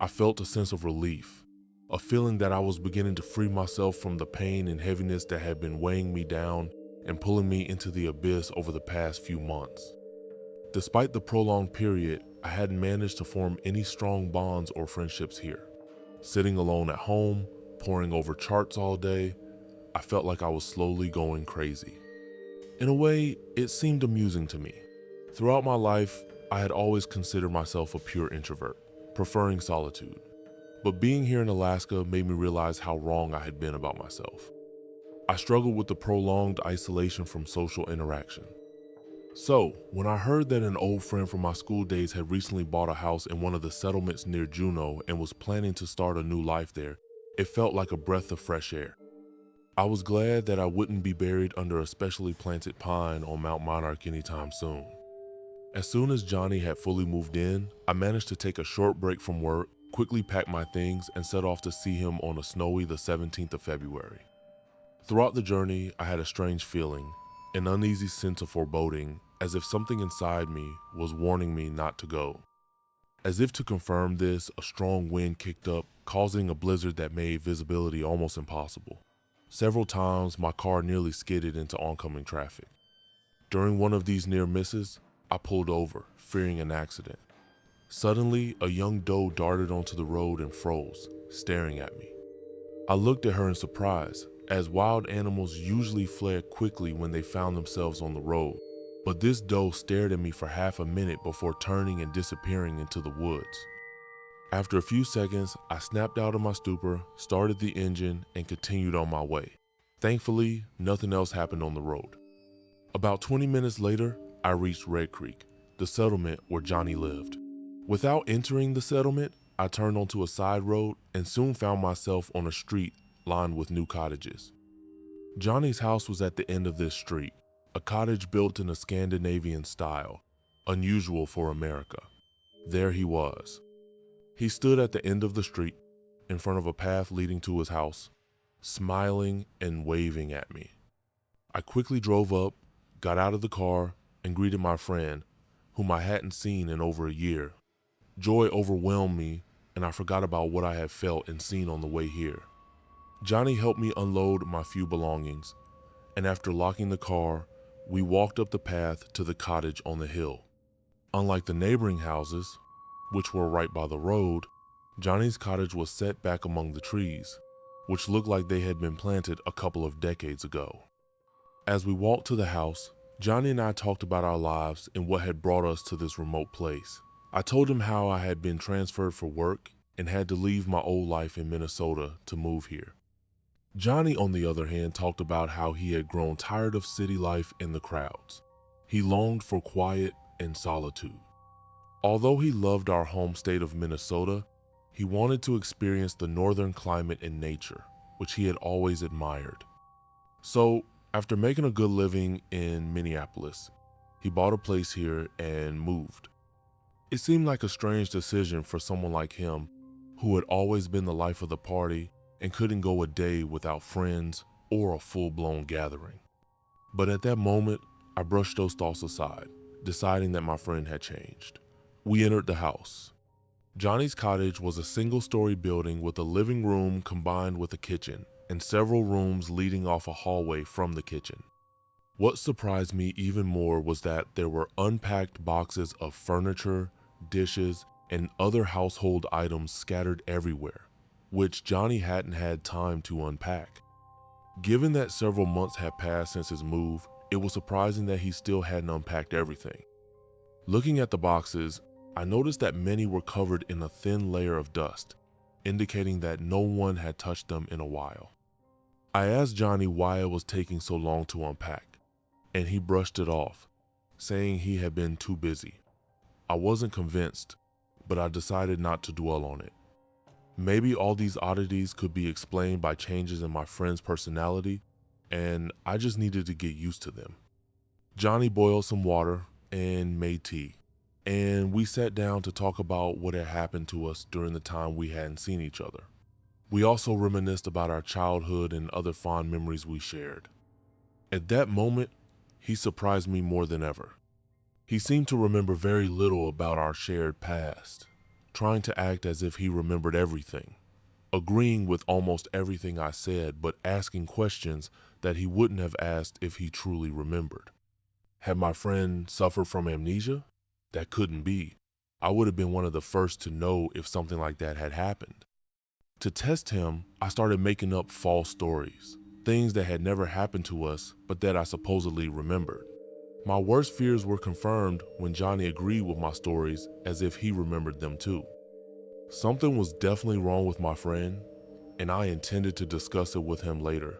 I felt a sense of relief, a feeling that I was beginning to free myself from the pain and heaviness that had been weighing me down and pulling me into the abyss over the past few months. Despite the prolonged period, I hadn't managed to form any strong bonds or friendships here. Sitting alone at home, poring over charts all day, I felt like I was slowly going crazy. In a way, it seemed amusing to me. Throughout my life, I had always considered myself a pure introvert, preferring solitude. But being here in Alaska made me realize how wrong I had been about myself. I struggled with the prolonged isolation from social interaction. So, when I heard that an old friend from my school days had recently bought a house in one of the settlements near Juneau and was planning to start a new life there, it felt like a breath of fresh air. I was glad that I wouldn't be buried under a specially planted pine on Mount Monarch anytime soon. As soon as Johnny had fully moved in, I managed to take a short break from work, quickly pack my things, and set off to see him on a snowy the 17th of February. Throughout the journey, I had a strange feeling, an uneasy sense of foreboding, as if something inside me was warning me not to go. As if to confirm this, a strong wind kicked up, causing a blizzard that made visibility almost impossible. Several times, my car nearly skidded into oncoming traffic. During one of these near misses, I pulled over, fearing an accident. Suddenly, a young doe darted onto the road and froze, staring at me. I looked at her in surprise, as wild animals usually fled quickly when they found themselves on the road. But this doe stared at me for half a minute before turning and disappearing into the woods. After a few seconds, I snapped out of my stupor, started the engine, and continued on my way. Thankfully, nothing else happened on the road. About 20 minutes later, I reached Red Creek, the settlement where Johnny lived. Without entering the settlement, I turned onto a side road and soon found myself on a street lined with new cottages. Johnny's house was at the end of this street, a cottage built in a Scandinavian style, unusual for America. There he was. He stood at the end of the street, in front of a path leading to his house, smiling and waving at me. I quickly drove up, got out of the car, and greeted my friend, whom I hadn't seen in over a year. Joy overwhelmed me, and I forgot about what I had felt and seen on the way here. Johnny helped me unload my few belongings, and after locking the car, we walked up the path to the cottage on the hill. Unlike the neighboring houses, which were right by the road, Johnny's cottage was set back among the trees, which looked like they had been planted a couple of decades ago. As we walked to the house, Johnny and I talked about our lives and what had brought us to this remote place. I told him how I had been transferred for work and had to leave my old life in Minnesota to move here. Johnny, on the other hand, talked about how he had grown tired of city life and the crowds. He longed for quiet and solitude. Although he loved our home state of Minnesota, he wanted to experience the northern climate and nature, which he had always admired. So, after making a good living in Minneapolis, he bought a place here and moved. It seemed like a strange decision for someone like him, who had always been the life of the party and couldn't go a day without friends or a full-blown gathering. But at that moment, I brushed those thoughts aside, deciding that my friend had changed. We entered the house. Johnny's cottage was a single-story building with a living room combined with a kitchen and several rooms leading off a hallway from the kitchen. What surprised me even more was that there were unpacked boxes of furniture, dishes, and other household items scattered everywhere, which Johnny hadn't had time to unpack. Given that several months had passed since his move, it was surprising that he still hadn't unpacked everything. Looking at the boxes, I noticed that many were covered in a thin layer of dust, indicating that no one had touched them in a while. I asked Johnny why it was taking so long to unpack, and he brushed it off, saying he had been too busy. I wasn't convinced, but I decided not to dwell on it. Maybe all these oddities could be explained by changes in my friend's personality, and I just needed to get used to them. Johnny boiled some water and made tea, and we sat down to talk about what had happened to us during the time we hadn't seen each other. We also reminisced about our childhood and other fond memories we shared. At that moment, he surprised me more than ever. He seemed to remember very little about our shared past, trying to act as if he remembered everything, agreeing with almost everything I said, but asking questions that he wouldn't have asked if he truly remembered. Had my friend suffered from amnesia? That couldn't be. I would have been one of the first to know if something like that had happened. To test him, I started making up false stories, things that had never happened to us, but that I supposedly remembered. My worst fears were confirmed when Johnny agreed with my stories as if he remembered them too. Something was definitely wrong with my friend, and I intended to discuss it with him later.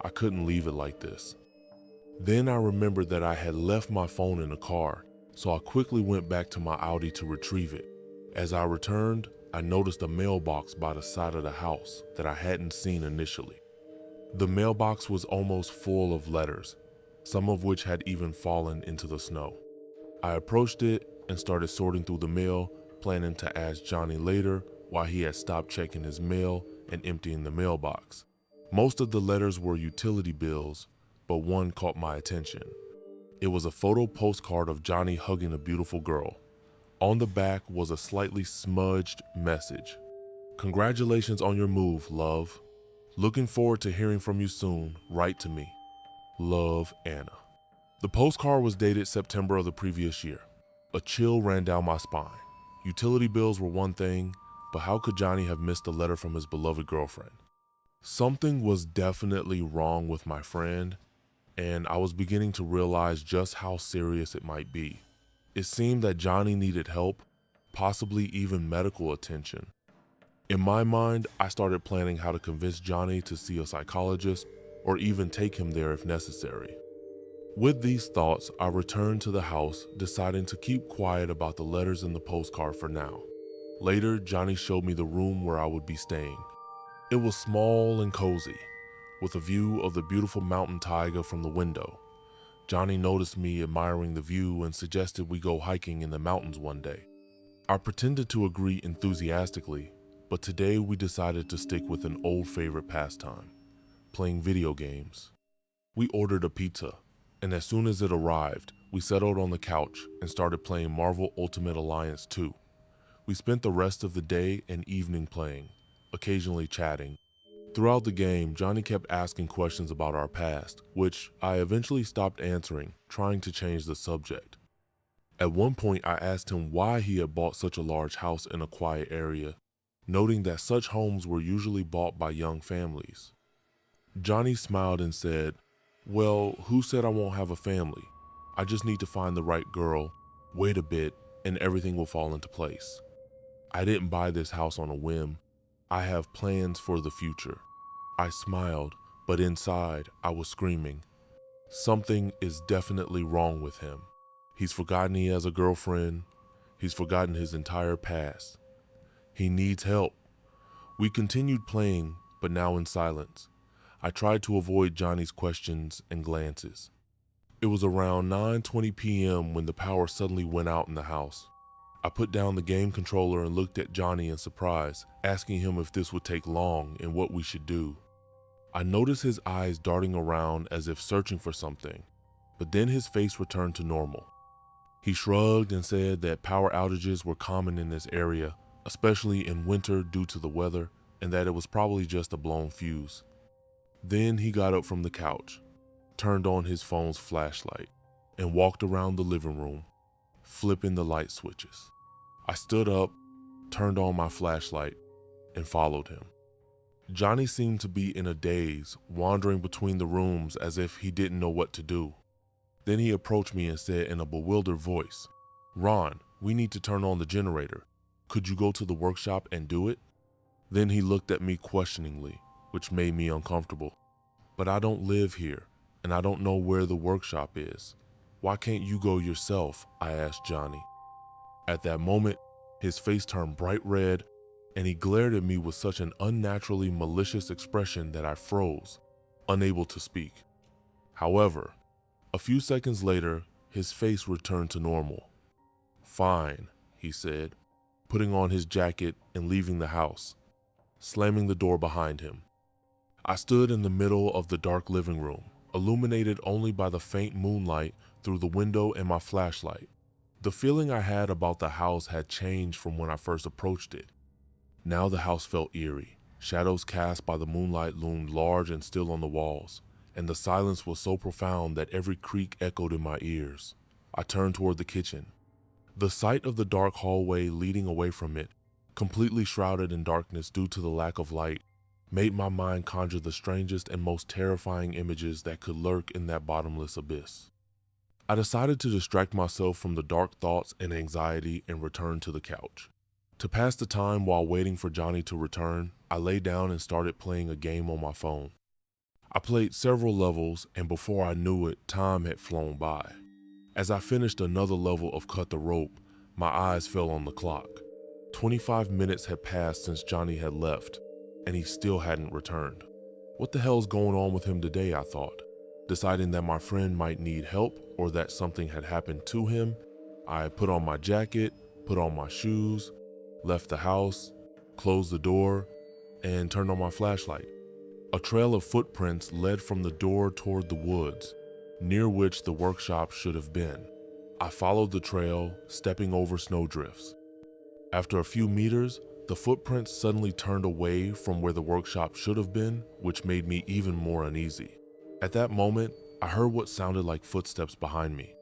I couldn't leave it like this. Then I remembered that I had left my phone in the car, so I quickly went back to my Audi to retrieve it. As I returned, I noticed a mailbox by the side of the house that I hadn't seen initially. The mailbox was almost full of letters, some of which had even fallen into the snow. I approached it and started sorting through the mail, planning to ask Johnny later why he had stopped checking his mail and emptying the mailbox. Most of the letters were utility bills, but one caught my attention. It was a photo postcard of Johnny hugging a beautiful girl. On the back was a slightly smudged message. "Congratulations on your move, love. Looking forward to hearing from you soon. Write to me. Love, Anna." The postcard was dated September of the previous year. A chill ran down my spine. Utility bills were one thing, but how could Johnny have missed a letter from his beloved girlfriend? Something was definitely wrong with my friend, and I was beginning to realize just how serious it might be. It seemed that Johnny needed help, possibly even medical attention. In my mind, I started planning how to convince Johnny to see a psychologist or even take him there if necessary. With these thoughts, I returned to the house, deciding to keep quiet about the letters in the postcard for now. Later, Johnny showed me the room where I would be staying. It was small and cozy, with a view of the beautiful mountain taiga from the window. Johnny noticed me admiring the view and suggested we go hiking in the mountains one day. I pretended to agree enthusiastically, but today we decided to stick with an old favorite pastime, playing video games. We ordered a pizza, and as soon as it arrived, we settled on the couch and started playing Marvel Ultimate Alliance 2. We spent the rest of the day and evening playing, occasionally chatting. Throughout the game, Johnny kept asking questions about our past, which I eventually stopped answering, trying to change the subject. At one point, I asked him why he had bought such a large house in a quiet area, noting that such homes were usually bought by young families. Johnny smiled and said, "Well, who said I won't have a family? I just need to find the right girl, wait a bit, and everything will fall into place. I didn't buy this house on a whim. I have plans for the future." I smiled, but inside I was screaming. Something is definitely wrong with him. He's forgotten he has a girlfriend. He's forgotten his entire past. He needs help. We continued playing, but now in silence. I tried to avoid Johnny's questions and glances. It was around 9:20 p.m. when the power suddenly went out in the house. I put down the game controller and looked at Johnny in surprise, asking him if this would take long and what we should do. I noticed his eyes darting around as if searching for something, but then his face returned to normal. He shrugged and said that power outages were common in this area, especially in winter due to the weather, and that it was probably just a blown fuse. Then he got up from the couch, turned on his phone's flashlight, and walked around the living room, flipping the light switches. I stood up, turned on my flashlight, and followed him. Johnny seemed to be in a daze, wandering between the rooms as if he didn't know what to do. Then he approached me and said in a bewildered voice, "Ron, we need to turn on the generator. Could you go to the workshop and do it?" Then he looked at me questioningly, which made me uncomfortable. "But I don't live here, and I don't know where the workshop is. Why can't you go yourself?" I asked Johnny. At that moment, his face turned bright red, and he glared at me with such an unnaturally malicious expression that I froze, unable to speak. However, a few seconds later, his face returned to normal. "Fine," he said, putting on his jacket and leaving the house, slamming the door behind him. I stood in the middle of the dark living room, illuminated only by the faint moonlight through the window and my flashlight. The feeling I had about the house had changed from when I first approached it. Now the house felt eerie. Shadows cast by the moonlight loomed large and still on the walls, and the silence was so profound that every creak echoed in my ears. I turned toward the kitchen. The sight of the dark hallway leading away from it, completely shrouded in darkness due to the lack of light, made my mind conjure the strangest and most terrifying images that could lurk in that bottomless abyss. I decided to distract myself from the dark thoughts and anxiety and return to the couch. To pass the time while waiting for Johnny to return, I lay down and started playing a game on my phone. I played several levels, and before I knew it, time had flown by. As I finished another level of Cut the Rope, my eyes fell on the clock. 25 minutes had passed since Johnny had left, and he still hadn't returned. What the hell's going on with him today, I thought. Deciding that my friend might need help or that something had happened to him, I put on my jacket, put on my shoes, left the house, closed the door, and turned on my flashlight. A trail of footprints led from the door toward the woods, near which the workshop should have been. I followed the trail, stepping over snowdrifts. After a few meters, the footprints suddenly turned away from where the workshop should have been, which made me even more uneasy. At that moment, I heard what sounded like footsteps behind me.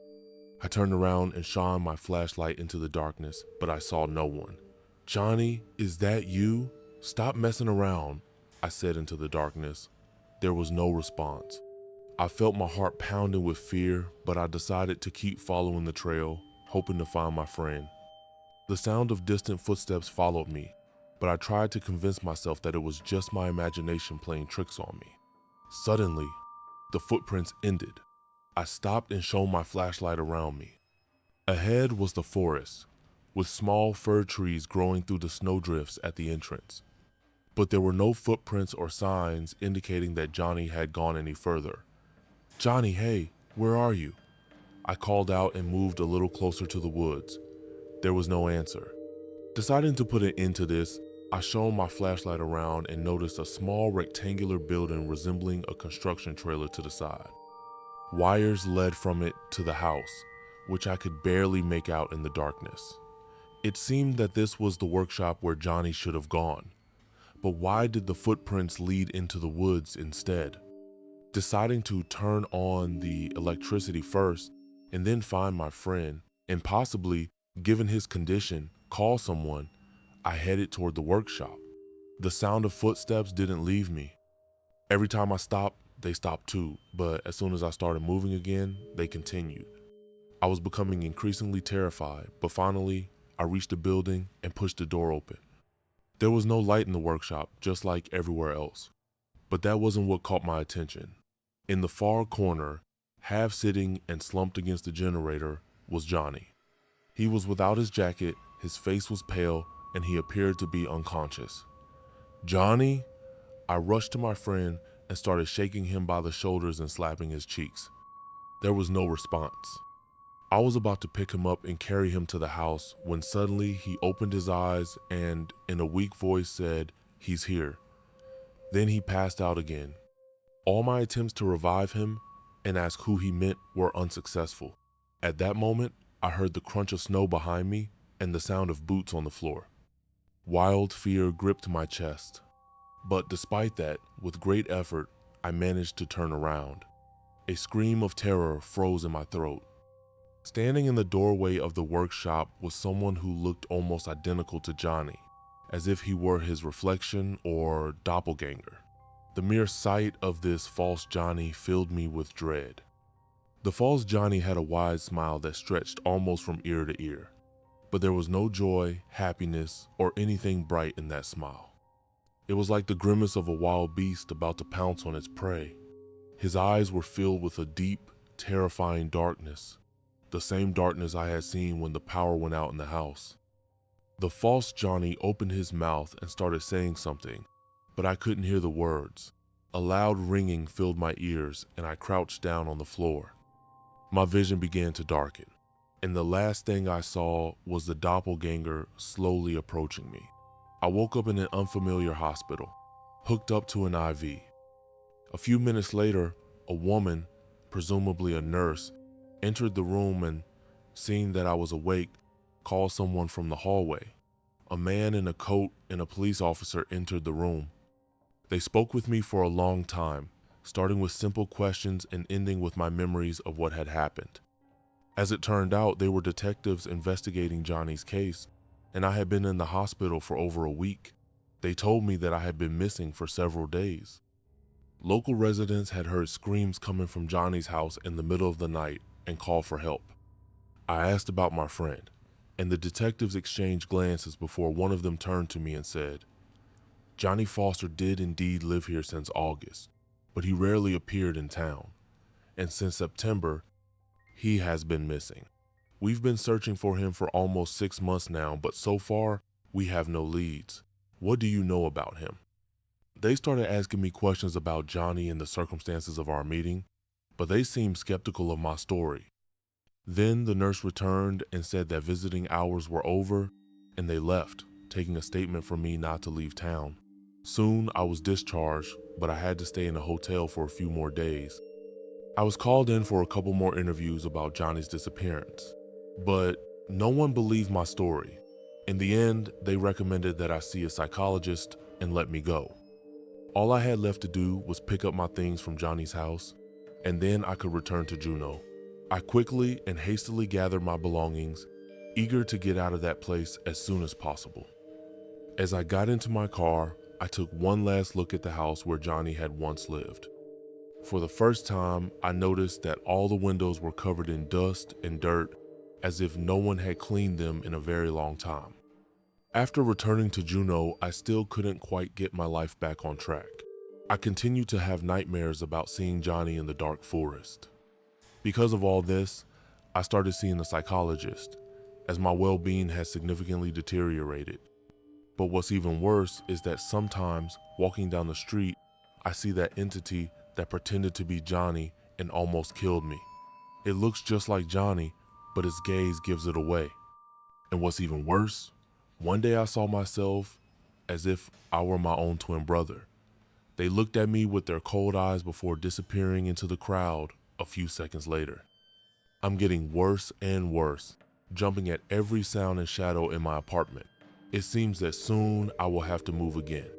I turned around and shone my flashlight into the darkness, but I saw no one. "Johnny, is that you? Stop messing around," I said into the darkness. There was no response. I felt my heart pounding with fear, but I decided to keep following the trail, hoping to find my friend. The sound of distant footsteps followed me, but I tried to convince myself that it was just my imagination playing tricks on me. Suddenly, the footprints ended. I stopped and shone my flashlight around me. Ahead was the forest, with small fir trees growing through the snowdrifts at the entrance. But there were no footprints or signs indicating that Johnny had gone any further. "Johnny, hey, where are you?" I called out and moved a little closer to the woods. There was no answer. Deciding to put an end to this, I shone my flashlight around and noticed a small rectangular building resembling a construction trailer to the side. Wires led from it to the house, which I could barely make out in the darkness. It seemed that this was the workshop where Johnny should have gone. But why did the footprints lead into the woods instead? Deciding to turn on the electricity first and then find my friend, and possibly, given his condition, call someone, I headed toward the workshop. The sound of footsteps didn't leave me. Every time I stopped, they stopped too, but as soon as I started moving again, they continued. I was becoming increasingly terrified, but finally, I reached the building and pushed the door open. There was no light in the workshop, just like everywhere else. But that wasn't what caught my attention. In the far corner, half sitting and slumped against the generator, was Johnny. He was without his jacket, his face was pale, and he appeared to be unconscious. "Johnny?" I rushed to my friend and started shaking him by the shoulders and slapping his cheeks. There was no response. I was about to pick him up and carry him to the house when suddenly he opened his eyes and, in a weak voice, said, "He's here." Then he passed out again. All my attempts to revive him and ask who he meant were unsuccessful. At that moment, I heard the crunch of snow behind me and the sound of boots on the floor. Wild fear gripped my chest. But despite that, with great effort, I managed to turn around. A scream of terror froze in my throat. Standing in the doorway of the workshop was someone who looked almost identical to Johnny, as if he were his reflection or doppelganger. The mere sight of this false Johnny filled me with dread. The false Johnny had a wide smile that stretched almost from ear to ear, but there was no joy, happiness, or anything bright in that smile. It was like the grimace of a wild beast about to pounce on its prey. His eyes were filled with a deep, terrifying darkness, the same darkness I had seen when the power went out in the house. The false Johnny opened his mouth and started saying something, but I couldn't hear the words. A loud ringing filled my ears, and I crouched down on the floor. My vision began to darken, and the last thing I saw was the doppelganger slowly approaching me. I woke up in an unfamiliar hospital, hooked up to an IV. A few minutes later, a woman, presumably a nurse, entered the room and Seeing that I was awake, called someone from the hallway. A man in a coat and a police officer entered the room. They spoke with me for a long time, starting with simple questions and ending with my memories of what had happened. As it turned out, they were detectives investigating Johnny's case, and I had been in the hospital for over a week. They told me that I had been missing for several days. Local residents had heard screams coming from Johnny's house in the middle of the night and called for help. I asked about my friend, and the detectives exchanged glances before one of them turned to me and said, "Johnny Foster did indeed live here since August, but he rarely appeared in town, and since September, he has been missing. We've been searching for him for almost 6 months now, but so far, we have no leads. What do you know about him?" They started asking me questions about Johnny and the circumstances of our meeting, but they seemed skeptical of my story. Then the nurse returned and said that visiting hours were over, and they left, taking a statement from me not to leave town. Soon I was discharged, but I had to stay in a hotel for a few more days. I was called in for a couple more interviews about Johnny's disappearance, but no one believed my story. In the end, they recommended that I see a psychologist and let me go. All I had left to do was pick up my things from Johnny's house, and then I could return to Juneau. I quickly and hastily gathered my belongings, eager to get out of that place as soon as possible. As I got into my car, I took one last look at the house where Johnny had once lived. For the first time, I noticed that all the windows were covered in dust and dirt, as if no one had cleaned them in a very long time. After returning to Juneau, I still couldn't quite get my life back on track. I continued to have nightmares about seeing Johnny in the dark forest. Because of all this, I started seeing a psychologist, as my well-being had significantly deteriorated. But what's even worse is that sometimes, walking down the street, I see that entity that pretended to be Johnny and almost killed me. It looks just like Johnny, but its gaze gives it away. And what's even worse, one day I saw myself as if I were my own twin brother. They looked at me with their cold eyes before disappearing into the crowd a few seconds later. I'm getting worse and worse, jumping at every sound and shadow in my apartment. It seems that soon I will have to move again.